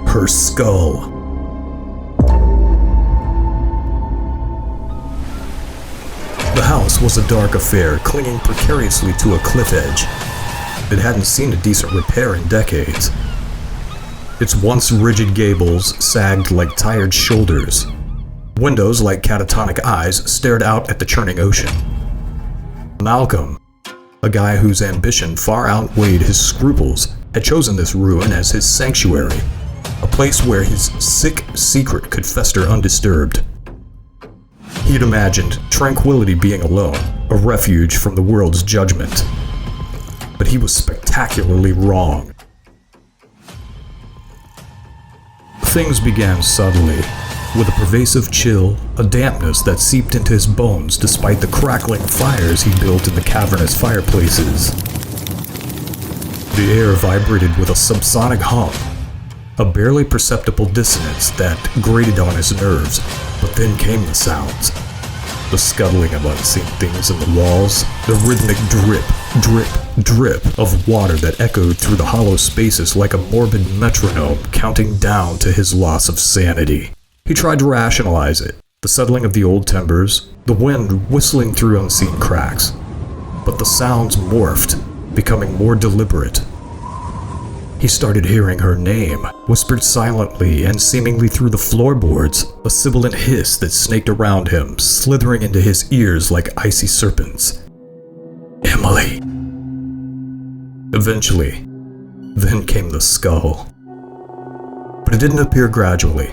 Her skull. The house was a dark affair, clinging precariously to a cliff edge. It hadn't seen a decent repair in decades. Its once rigid gables sagged like tired shoulders. Windows, like catatonic eyes, stared out at the churning ocean. Malcolm, a guy whose ambition far outweighed his scruples, had chosen this ruin as his sanctuary, a place where his sick secret could fester undisturbed. He'd imagined tranquility being alone, a refuge from the world's judgment. But he was spectacularly wrong. Things began subtly, with a pervasive chill, a dampness that seeped into his bones despite the crackling fires he built in the cavernous fireplaces. The air vibrated with a subsonic hum, a barely perceptible dissonance that grated on his nerves, but then came the sounds. The scuttling of unseen things in the walls, the rhythmic drip, drip, drip of water that echoed through the hollow spaces like a morbid metronome counting down to his loss of sanity. He tried to rationalize it, the settling of the old timbers, the wind whistling through unseen cracks. But the sounds morphed, becoming more deliberate. He started hearing her name, whispered silently and seemingly through the floorboards, a sibilant hiss that snaked around him, slithering into his ears like icy serpents. Emily. Eventually, then came the skull. But it didn't appear gradually.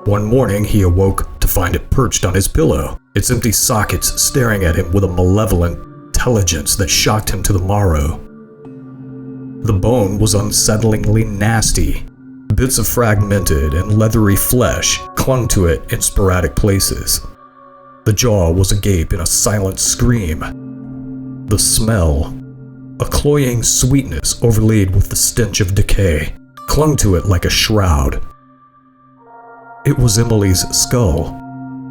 One morning, he awoke to find it perched on his pillow, its empty sockets staring at him with a malevolent intelligence that shocked him to the marrow. The bone was unsettlingly nasty. Bits of fragmented and leathery flesh clung to it in sporadic places. The jaw was agape in a silent scream. The smell, a cloying sweetness overlaid with the stench of decay, clung to it like a shroud. It was Emily's skull,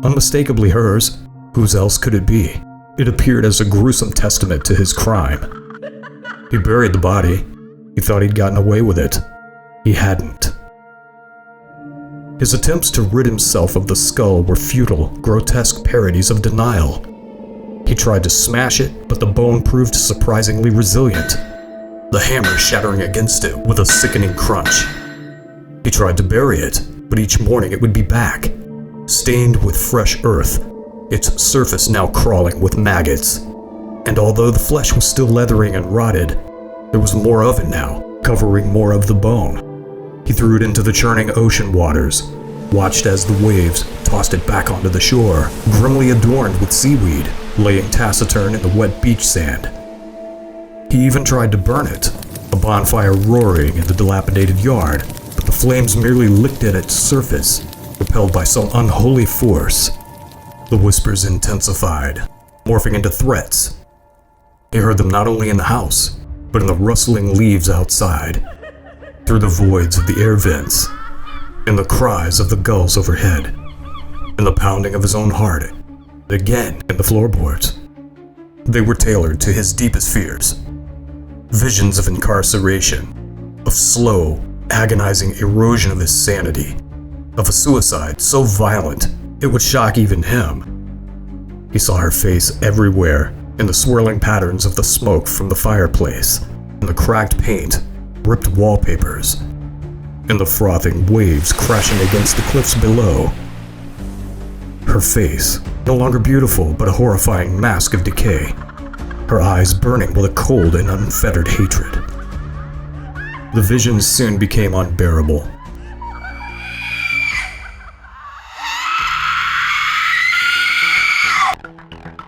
unmistakably hers. Whose else could it be? It appeared as a gruesome testament to his crime. He buried the body. He thought he'd gotten away with it. He hadn't. His attempts to rid himself of the skull were futile, grotesque parodies of denial. He tried to smash it, but the bone proved surprisingly resilient, the hammer shattering against it with a sickening crunch. He tried to bury it, but each morning it would be back, stained with fresh earth, its surface now crawling with maggots. And although the flesh was still leathering and rotted, there was more of it now, covering more of the bone. He threw it into the churning ocean waters, watched as the waves tossed it back onto the shore, grimly adorned with seaweed, laying taciturn in the wet beach sand. He even tried to burn it, a bonfire roaring in the dilapidated yard, but the flames merely licked at its surface, repelled by some unholy force. The whispers intensified, morphing into threats. He heard them not only in the house, but in the rustling leaves outside, through the voids of the air vents, in the cries of the gulls overhead, in the pounding of his own heart, and again in the floorboards. They were tailored to his deepest fears. Visions of incarceration, of slow, agonizing erosion of his sanity, of a suicide so violent it would shock even him. He saw her face everywhere, in the swirling patterns of the smoke from the fireplace, in the cracked paint, ripped wallpapers, in the frothing waves crashing against the cliffs below. Her face, no longer beautiful but a horrifying mask of decay, her eyes burning with a cold and unfettered hatred. The visions soon became unbearable.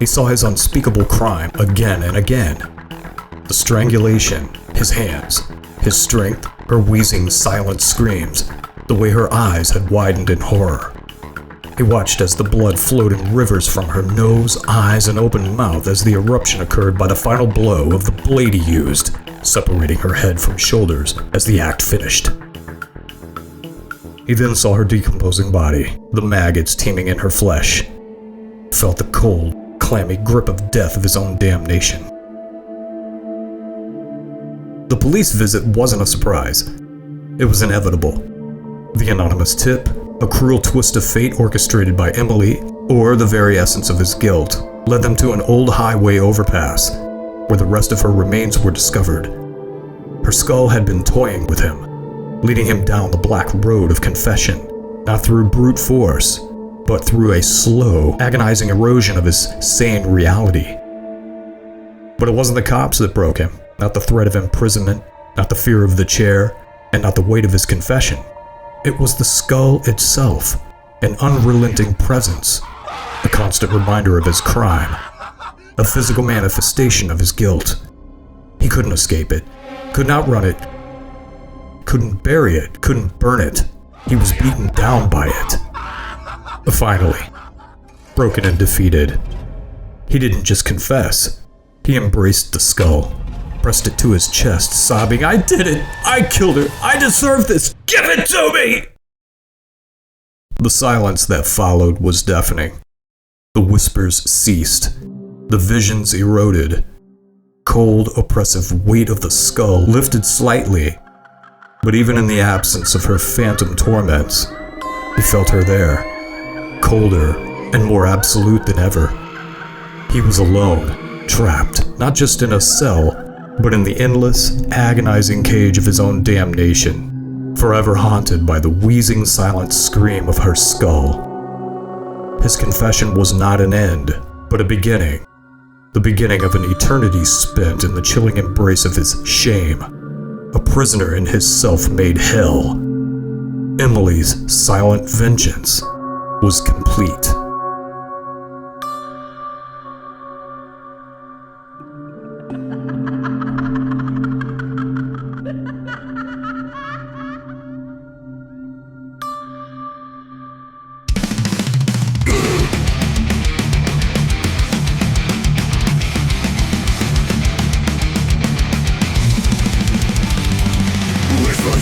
He saw his unspeakable crime again and again. The strangulation, his hands, his strength, her wheezing, silent screams, the way her eyes had widened in horror. He watched as the blood flowed in rivers from her nose, eyes, and open mouth as the eruption occurred by the final blow of the blade he used, separating her head from shoulders as the act finished. He then saw her decomposing body, the maggots teeming in her flesh, felt the cold, clammy grip of death of his own damnation. The police visit wasn't a surprise. It was inevitable. The anonymous tip, a cruel twist of fate orchestrated by Emily, or the very essence of his guilt, led them to an old highway overpass, where the rest of her remains were discovered. Her skull had been toying with him, leading him down the black road of confession, not through brute force, but through a slow, agonizing erosion of his sane reality. But it wasn't the cops that broke him, not the threat of imprisonment, not the fear of the chair, and not the weight of his confession. It was the skull itself, an unrelenting presence, a constant reminder of his crime, a physical manifestation of his guilt. He couldn't escape it, couldn't outrun it, couldn't bury it, couldn't burn it. He was beaten down by it. Finally, broken and defeated, he didn't just confess. He embraced the skull, pressed it to his chest, sobbing, "I did it! I killed her! I deserve this! Give it to me!" The silence that followed was deafening. The whispers ceased. The visions eroded. Cold, oppressive weight of the skull lifted slightly, but even in the absence of her phantom torments, he felt her there, colder and more absolute than ever. He was alone, trapped, not just in a cell, but in the endless, agonizing cage of his own damnation, forever haunted by the wheezing silent scream of her skull. His confession was not an end, but a beginning. The beginning of an eternity spent in the chilling embrace of his shame, a prisoner in his self-made hell. Emily's silent vengeance was complete.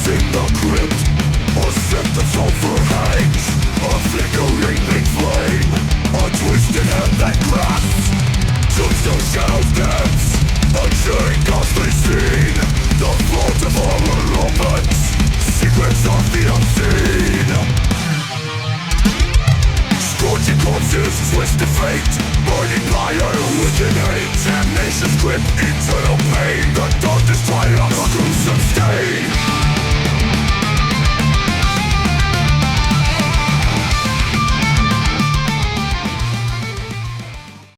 In the crypt, a sip of sulfur hangs, a flickering pink flame, a twisted hand that grasps, turns to shadows dance, a chain ghostly scene, the float of horror